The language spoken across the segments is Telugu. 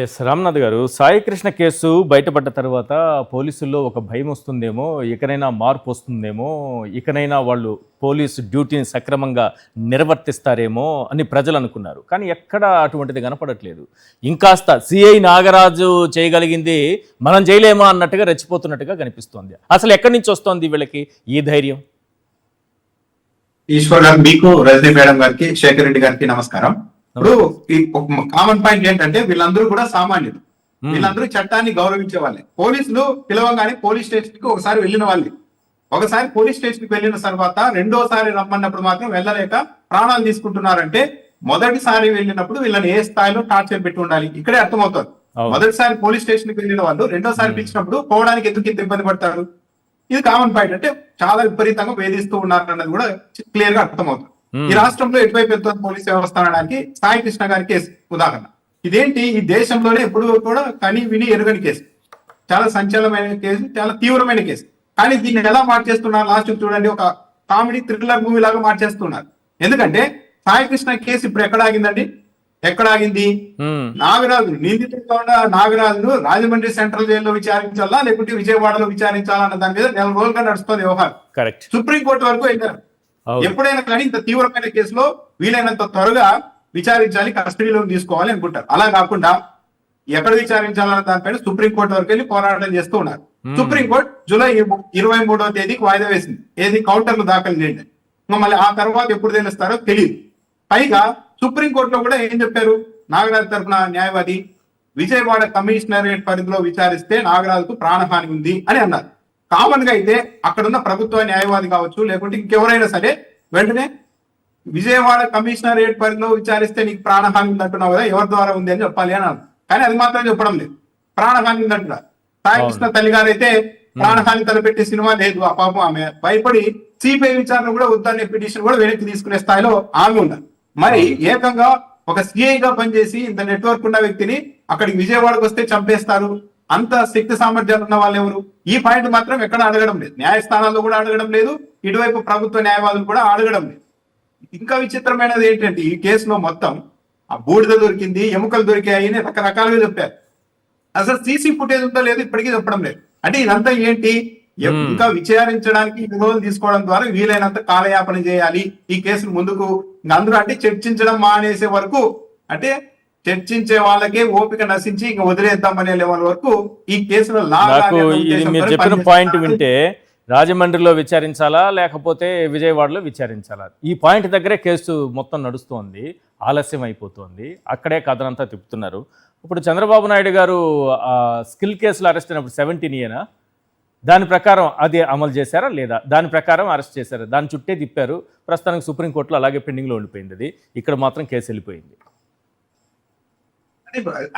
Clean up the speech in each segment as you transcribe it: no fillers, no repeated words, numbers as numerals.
ఎస్ రామ్నాథ్ గారు, సాయి కృష్ణ కేసు బయటపడ్డ తర్వాత పోలీసుల్లో ఒక భయం వస్తుందేమో, ఇకనైనా మార్పు వస్తుందేమో, ఇకనైనా వాళ్ళు పోలీసు డ్యూటీని సక్రమంగా నిర్వర్తిస్తారేమో అని ప్రజలు అనుకున్నారు. కానీ ఎక్కడ అటువంటిది కనపడట్లేదు. ఇంకాస్త సిఐ నాగరాజు చేయగలిగింది మనం చేయలేమా అన్నట్టుగా రెచ్చిపోతున్నట్టుగా కనిపిస్తోంది. అసలు ఎక్కడి నుంచి వస్తోంది వీళ్ళకి ఈ ధైర్యం? ఈశ్వర్ గారు, మీకు, రజనీ మేడం గారికి, శేఖర్ రెడ్డి గారికి నమస్కారం. ఇప్పుడు ఈ కామన్ పాయింట్ ఏంటంటే వీళ్ళందరూ కూడా సామాన్యులు, వీళ్ళందరూ చట్టాన్ని గౌరవించే వాళ్ళే. పోలీసులు పిలవగానే పోలీస్ స్టేషన్ కి ఒకసారి వెళ్ళిన వాళ్ళే. ఒకసారి పోలీస్ స్టేషన్ కి వెళ్ళిన తర్వాత రెండోసారి రమ్మన్నప్పుడు మాత్రం వెళ్ళలేక ప్రాణాలు తీసుకుంటున్నారంటే మొదటిసారి వెళ్ళినప్పుడు వీళ్ళని ఏ స్థాయిలో టార్చర్ పెట్టి ఉండాలి ఇక్కడే అర్థమవుతుంది. మొదటిసారి పోలీస్ స్టేషన్ కి వెళ్ళిన వాళ్ళు రెండోసారి పిలిచినప్పుడు పోవడానికి ఎందుకు ఇంత ఇబ్బంది పడతారు? ఇది కామన్ పాయింట్. అంటే చాలా విపరీతంగా వేధిస్తూ ఉన్నారు అన్నది కూడా క్లియర్ గా అర్థమవుతుంది. ఈ రాష్ట్రంలో ఎటువైపు వెళ్తుంది పోలీస్ వ్యవస్థ అనడానికి సాయి కృష్ణ గారి కేసు ఉదాహరణ. ఇదేంటి, ఈ దేశంలోనే ఎప్పుడు కూడా కని విని ఎరుగని కేసు, చాలా సంచలనమైన కేసు, చాలా తీవ్రమైన కేసు. కానీ దీన్ని ఎలా మార్చేస్తున్నారు లాస్ట్ చూడండి, ఒక కామెడీ థ్రిల్లర్ మూవీ లాగా మార్చేస్తున్నారు. ఎందుకంటే సాయి కృష్ణ కేసు ఇప్పుడు ఎక్కడ ఆగిందండి? ఎక్కడ ఆగింది? నాగరాజు నిందితుడిగా ఉన్న నాగరాజును రాజమండ్రి సెంట్రల్ జైల్లో విచారించాలా లేకుంటే విజయవాడలో విచారించాలా అన్న దాని మీద 4 రోజులుగా నడుస్తుంది వ్యవహారం. సుప్రీంకోర్టు వరకు వెళ్ళారు. ఎప్పుడైనా కానీ ఇంత తీవ్రమైన కేసులో వీలైనంత త్వరగా విచారించాలి, కస్టడీలో తీసుకోవాలి అనుకుంటారు. అలా కాకుండా ఎక్కడ విచారించాలన్న దానిపైన సుప్రీంకోర్టు వరకు వెళ్ళి పోరాటం చేస్తూ ఉన్నారు. సుప్రీంకోర్టు జూలై 23వ తేదీకి వాయిదా వేసింది. ఏది? కౌంటర్లు దాఖలు చేయండి. మళ్ళీ ఆ తర్వాత ఎప్పుడు తెలుస్తారో తెలియదు. పైగా సుప్రీంకోర్టులో కూడా ఏం చెప్పారు? నాగరాజు తరఫున న్యాయవాది విజయవాడ కమిషనరేట్ పరిధిలో విచారిస్తే నాగరాజుకు ప్రాణహాని ఉంది అని అన్నారు. కామన్ గా అయితే అక్కడున్న ప్రభుత్వ న్యాయవాది కావచ్చు లేకుంటే ఇంకెవరైనా సరే వెంటనే విజయవాడ కమిషనరేట్ పరిధిలో విచారిస్తే నీకు ప్రాణహాని ఉంది అంటున్నావు కదా, ఎవరి ద్వారా ఉంది అని చెప్పాలి అని. కానీ అది మాత్రం చెప్పడం లేదు, ప్రాణహాని ఉంది అంటున్నారు. సాయి కృష్ణ తల్లి గారు అయితే ప్రాణహాని తలపెట్టే సినిమా లేదు. ఆ పాపం ఆమె భయపడి సిబిఐ విచారణ కూడా వద్దనే పిటిషన్ కూడా వెనక్కి తీసుకునే స్థాయిలో ఆమె ఉన్నారు. మరి ఏకంగా ఒక సిఐగా పనిచేసి ఇంత నెట్వర్క్ ఉన్న వ్యక్తిని అక్కడికి విజయవాడకు వస్తే చంపేస్తారు, అంత శక్తి సామర్థ్యాలు ఉన్న వాళ్ళు ఎవరు? ఈ పాయింట్ మాత్రం ఎక్కడ అడగడం లేదు. న్యాయస్థానాల్లో కూడా అడగడం లేదు, ఇటువైపు ప్రభుత్వ న్యాయవాదులు కూడా అడగడం లేదు. ఇంకా విచిత్రమైనది ఏంటంటే ఈ కేసులో మొత్తం ఆ బూడిద దొరికింది, ఎముకలు దొరికాయని రకరకాలుగా చెప్పారు. అసలు సీసీ ఫుటేజ్ ఉందో లేదు ఇప్పటికీ చెప్పడం లేదు. అంటే ఇదంతా ఏంటి? ఇంకా విచారించడానికి ఈ రోజులు తీసుకోవడం ద్వారా వీలైనంత కాలయాపన చేయాలి ఈ కేసును ముందుకు. అందరూ అంటే చర్చించడం మానేసే వరకు, అంటే చర్చించే వాళ్ళకే ఓపిక నశించి ఇంకా వదిలేద్దామనే లెవెల్ వరకు ఈ కేసులో మీరు చెప్పిన పాయింట్ వింటే రాజమండ్రిలో విచారించాలా లేకపోతే విజయవాడలో విచారించాలా, ఈ పాయింట్ దగ్గరే కేసు మొత్తం నడుస్తోంది. ఆలస్యం అయిపోతుంది, అక్కడే కథనంతా తిప్పుతున్నారు. ఇప్పుడు చంద్రబాబు నాయుడు గారు స్కిల్ కేసులో అరెస్ట్ అయినప్పుడు 17 దాని ప్రకారం అది అమలు చేశారా లేదా? దాని ప్రకారం అరెస్ట్ చేశారా? దాని చుట్టే తిప్పారు. ప్రస్తుతానికి సుప్రీంకోర్టులో అలాగే పెండింగ్లో ఉండిపోయింది. అది ఇక్కడ మాత్రం కేసు వెళ్ళిపోయింది.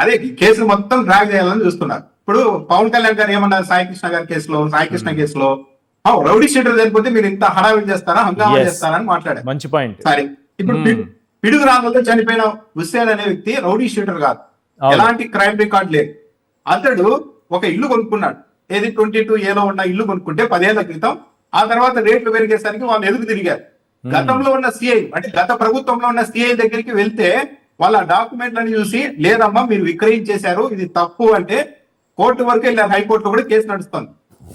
అదే కేసు మొత్తం డ్రాగ్ చేయాలని చూస్తున్నారు. ఇప్పుడు పవన్ కళ్యాణ్ గారు ఏమన్నారు సాయి కృష్ణ గారి కేసులో, సాయి కృష్ణ కేసులో రౌడీ షీటర్ చనిపోతే మీరు ఇంత హడావిడి చేస్తారా, హంగామా చేస్తారా అని మాట్లాడారు. మంచి పాయింట్. సరే, ఇప్పుడు పిడుగు రాళ్ళతో చనిపోయిన హుస్సేన్ అనే వ్యక్తి రౌడీ షీటర్ కాదు, ఎలాంటి క్రైమ్ రికార్డ్ లేదు. అతడు ఒక ఇల్లు కొనుక్కున్నాడు. ఏది 22A ఉన్న ఇల్లు కొనుక్కుంటే 10 ఏళ్ల క్రితం. ఆ తర్వాత రేట్లు పెరిగేసరికి వాళ్ళు ఎదురు తిరిగారు. గతంలో ఉన్న సిఐ, అంటే గత ప్రభుత్వంలో ఉన్న సిఐ దగ్గరికి వెళ్తే వాళ్ళ డాక్యుమెంట్లను చూసి లేదమ్మా మీరు విక్రయించేశారు, ఇది తప్పు అంటే కోర్టు వరకు వెళ్ళారు. హైకోర్టులో కూడా కేసు నడుస్తుంది.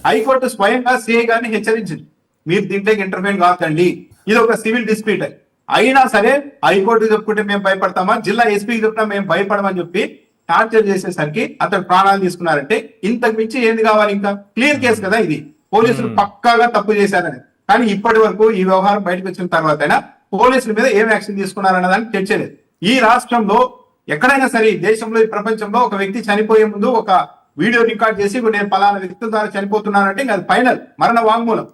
హైకోర్టు స్వయంగా సిఐ గారిని హెచ్చరించింది, మీరు దీంట్లోకి ఇంటర్ఫైన్ కాకండి, ఇది ఒక సివిల్ డిస్ప్యూట్. అయినా సరే హైకోర్టు చెప్పుకుంటే మేము భయపడతామా, జిల్లా ఎస్పీకి చెప్పినా మేము భయపడమని చెప్పి టార్చర్ చేసేసరికి అతడు ప్రాణాలు తీసుకున్నారంటే ఇంతకు మించి ఏంది కావాలి? ఇంకా క్లియర్ కేసు కదా ఇది, పోలీసులు పక్కాగా తప్పు చేశారని. కానీ ఇప్పటి వరకు ఈ వ్యవహారం బయటకు వచ్చిన తర్వాత పోలీసుల మీద ఏం యాక్షన్ తీసుకున్నారన్న దానికి చర్చలేదు. ఈ రాష్ట్రంలో ఎక్కడైనా సరే, దేశంలో, ఈ ప్రపంచంలో ఒక వ్యక్తి చనిపోయే ముందు ఒక వీడియో రికార్డ్ చేసి నేను పలానా వ్యక్తి ద్వారా చనిపోతున్నానంటే అది ఫైనల్ మరణ వాంగ్మూలం.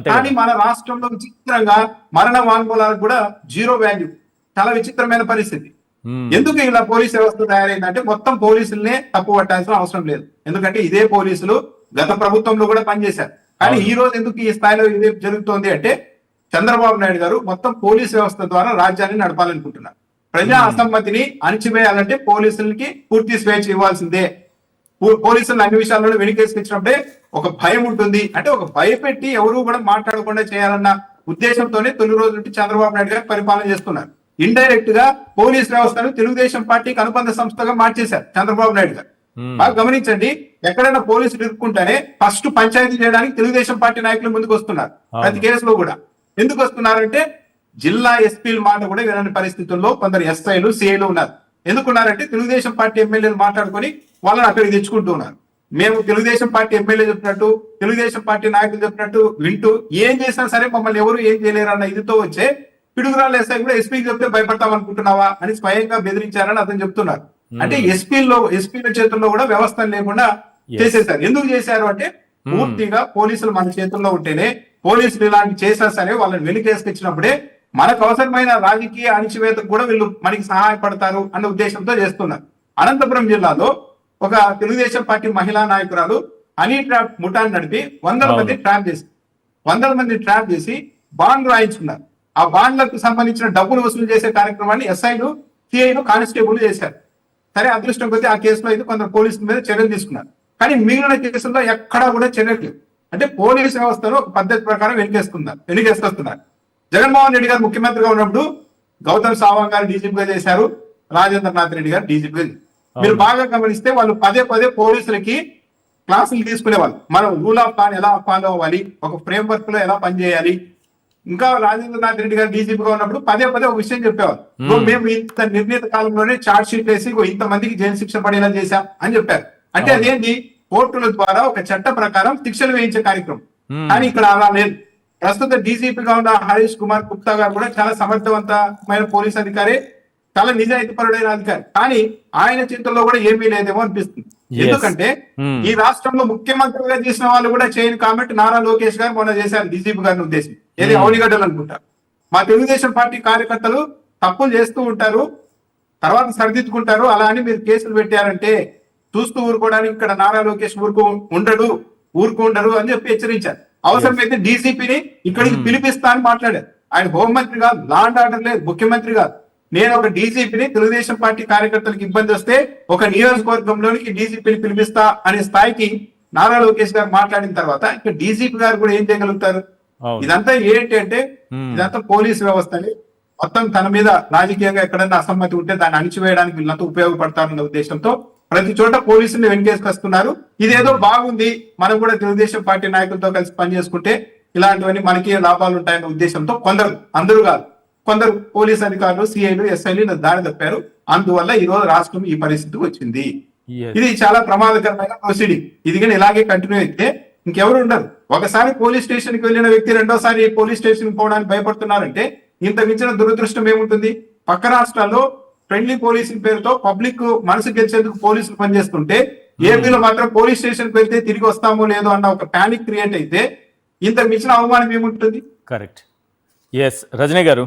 కానీ మన రాష్ట్రంలో విచిత్రంగా మరణ వాంగ్మూలాలకు కూడా 0 వాల్యూ. చాలా విచిత్రమైన పరిస్థితి. ఎందుకు ఇలా పోలీస్ వ్యవస్థ తయారైందంటే మొత్తం పోలీసులనే తప్పు పట్టాల్సిన అవసరం లేదు. ఎందుకంటే ఇదే పోలీసులు గత ప్రభుత్వంలో కూడా పనిచేశారు. కానీ ఈ రోజు ఎందుకు ఈ స్థాయిలో ఇదే జరుగుతోంది అంటే చంద్రబాబు నాయుడు గారు మొత్తం పోలీస్ వ్యవస్థ ద్వారా రాజ్యాన్ని నడపాలనుకుంటున్నారు. ప్రజా అసమ్మతిని అణిచివేయాలంటే పోలీసులకి పూర్తి స్వేచ్ఛ ఇవ్వాల్సిందే. పోలీసులు అన్ని విషయాల్లో వెనుకేసుకొచ్చినప్పుడే ఒక భయం ఉంటుంది. అంటే ఒక భయపెట్టి ఎవరు కూడా మాట్లాడకుండా చేయాలన్న ఉద్దేశంతోనే తొలి రోజు నుండి చంద్రబాబు నాయుడు గారు పరిపాలన చేస్తున్నారు. ఇండైరెక్ట్ గా పోలీస్ వ్యవస్థను తెలుగుదేశం పార్టీకి అనుబంధ సంస్థగా మార్చేశారు చంద్రబాబు నాయుడు గారు. బాగా గమనించండి, ఎక్కడైనా పోలీసులు ఇరుక్కుంటేనే ఫస్ట్ పంచాయతీ చేయడానికి తెలుగుదేశం పార్టీ నాయకులు ముందుకు వస్తున్నారు. ప్రతి కేసులో కూడా ఎందుకు వస్తున్నారంటే జిల్లా ఎస్పీల మాట కూడా వినని పరిస్థితుల్లో కొందరు ఎస్ఐలు సిఐలు ఉన్నారు. ఎందుకున్నారంటే తెలుగుదేశం పార్టీ ఎమ్మెల్యేలు మాట్లాడుకొని వాళ్ళని అక్కడికి తెచ్చుకుంటూ ఉన్నారు. మేము తెలుగుదేశం పార్టీ ఎమ్మెల్యే చెప్పినట్టు తెలుగుదేశం పార్టీ నాయకులు చెప్పినట్టు వింటూ ఏం చేసినా సరే మమ్మల్ని ఎవరు ఏం చేయలేరు అన్న ఇదితో వచ్చే పిడుగురాలు ఎస్ఐ కూడా ఎస్పీకి చెప్తే భయపడతాం అనుకుంటున్నావా అని స్వయంగా బెదిరించారని అతను చెప్తున్నారు. అంటే ఎస్పీల చేతుల్లో కూడా వ్యవస్థ లేకుండా చేసేసారు. ఎందుకు చేశారు అంటే పూర్తిగా పోలీసులు మన చేతుల్లో ఉంటేనే, పోలీసులు ఇలాంటి చేసినా సరే వాళ్ళని వెనుకేసుకొచ్చినప్పుడే మనకు అవసరమైన రాజకీయ అణిచివేతకు కూడా వీళ్ళు మనకి సహాయపడతారు అన్న ఉద్దేశంతో చేస్తున్నారు. అనంతపురం జిల్లాలో ఒక తెలుగుదేశం పార్టీ మహిళా నాయకురాలు హనీ ట్రాప్ ముఠాన్ని నడిపి 100 మంది ట్రాప్ చేసి బాండ్ రాయించుకున్నారు. ఆ బాండ్లకు సంబంధించిన డబ్బులు వసూలు చేసే కార్యక్రమాన్ని ఎస్ఐలు సిఐలు కానిస్టేబుల్ చేశారు. సరే, అదృష్టం కొద్దీ ఆ కేసులో అయితే కొందరు పోలీసుల మీద చర్యలు తీసుకున్నారు. కానీ మిగిలిన కేసుల్లో ఎక్కడా కూడా చర్యలు లేవు. అంటే పోలీసు వ్యవస్థలో ఒక పద్ధతి ప్రకారం వెనుకేసుకొస్తున్నారు. జగన్మోహన్ రెడ్డి గారు ముఖ్యమంత్రిగా ఉన్నప్పుడు గౌతమ్ సావంగ్ గారు డీజీపీగా చేశారు, రాజేంద్రనాథ్ రెడ్డి గారు డీజీపీగా. మీరు బాగా గమనిస్తే వాళ్ళు పదే పోలీసులకి క్లాసులు తీసుకునేవాళ్ళు. మనం రూల్ ఆఫ్ లా ఎలా ఫాలో అవ్వాలి, ఒక ఫ్రేమ్ వర్క్ లో ఎలా పనిచేయాలి. ఇంకా రాజేంద్రనాథ్ రెడ్డి గారు డీజీపీగా ఉన్నప్పుడు పదే ఒక విషయం చెప్పేవాళ్ళు. మేము ఇంత నిర్ణీత కాలంలోనే చార్జ్ షీట్ వేసి ఇంతమందికి జైలు శిక్ష పడేలా చేశాం అని చెప్పారు. అంటే అదేంటి, కోర్టుల ద్వారా ఒక చట్ట ప్రకారం శిక్షలు వేయించే కార్యక్రమం. కానీ ఇక్కడ అలా లేదు. ప్రస్తుత డీజీపీగా ఉన్న హరీష్ కుమార్ గుప్తా గారు కూడా చాలా సమర్థవంతమైన పోలీస్ అధికారి, చాలా నిజాయితీపరుడైన అధికారి. కానీ ఆయన చేతుల్లో కూడా ఏమీ లేదేమో అనిపిస్తుంది. ఎందుకంటే ఈ రాష్ట్రంలో ముఖ్యమంత్రిగా చేసిన వాళ్ళు కూడా చేయని కాబట్టి నారా లోకేష్ గారు మొన్న చేశారు డీజీపీ గారిని ఉద్దేశం. ఏది అవునిగడ్డలు అనుకుంటారు. మా తెలుగుదేశం పార్టీ కార్యకర్తలు తప్పులు చేస్తూ ఉంటారు, తర్వాత సరిదిద్దుకుంటారు. అలా అని మీరు కేసులు పెట్టారంటే చూస్తూ ఊరుకోవడానికి ఇక్కడ నారా లోకేష్ ఊరుకుండరు అని చెప్పి హెచ్చరించారు. అవసరమైతే డీజీపీని ఇక్కడికి పిలిపిస్తా అని మాట్లాడారు. ఆయన హోంమంత్రి కాదు, లా అండ్ ఆర్డర్ లేదు, ముఖ్యమంత్రి కాదు. నేను ఒక డీజీపీని తెలుగుదేశం పార్టీ కార్యకర్తలకు ఇబ్బంది వస్తే ఒక నియోజకవర్గంలోనికి డీజీపీని పిలిపిస్తా అనే స్థాయికి నారా లోకేష్ గారు మాట్లాడిన తర్వాత ఇక్కడ డీజీపీ గారు కూడా ఏం చేయగలుగుతారు? ఇదంతా ఏంటి అంటే ఇదంతా పోలీస్ వ్యవస్థని మొత్తం తన మీద రాజకీయంగా ఎక్కడైనా అసమ్మతి ఉంటే దాన్ని అణిచివేయడానికి వీళ్ళంతా ఉపయోగపడతారన్న ఉద్దేశంతో ప్రతి చోట పోలీసులు వెనుకేసుకొస్తున్నారు. ఇదేదో బాగుంది, మనం కూడా తెలుగుదేశం పార్టీ నాయకులతో కలిసి పనిచేసుకుంటే ఇలాంటివన్నీ మనకి లాభాలు ఉంటాయన్న ఉద్దేశంతో అందరూ కాదు, కొందరు పోలీస్ అధికారులు, సిఐలు, ఎస్ఐలు దారి తప్పారు. అందువల్ల ఈ రోజు రాష్ట్రం ఈ పరిస్థితికి వచ్చింది. ఇది చాలా ప్రమాదకరమైన ప్రొసీడింగ్. ఇది కానీ ఇలాగే కంటిన్యూ అయితే ఇంకెవరు ఉండరు. ఒకసారి పోలీస్ స్టేషన్ కి వెళ్ళిన వ్యక్తి రెండోసారి పోలీస్ స్టేషన్ కి పోవడానికి భయపడుతున్నారంటే ఇంత మించిన దురదృష్టం ఏముంటుంది? పక్క రాష్ట్రాల్లో ఫ్రెండ్లీ పోలీసింగ్ పేరుతో పబ్లిక్ మనసు గెలిచేందుకు పోలీసులు పనిచేస్తుంటే ఏపీలో మాత్రం పోలీస్ స్టేషన్ కి వెళ్తే తిరిగి వస్తామో లేదో అన్న ఒక పానిక్ క్రియేట్ అయితే ఇంత మించిన అవమానం ఏముంటుంది? కరెక్ట్. ఎస్, రజనీ గారు.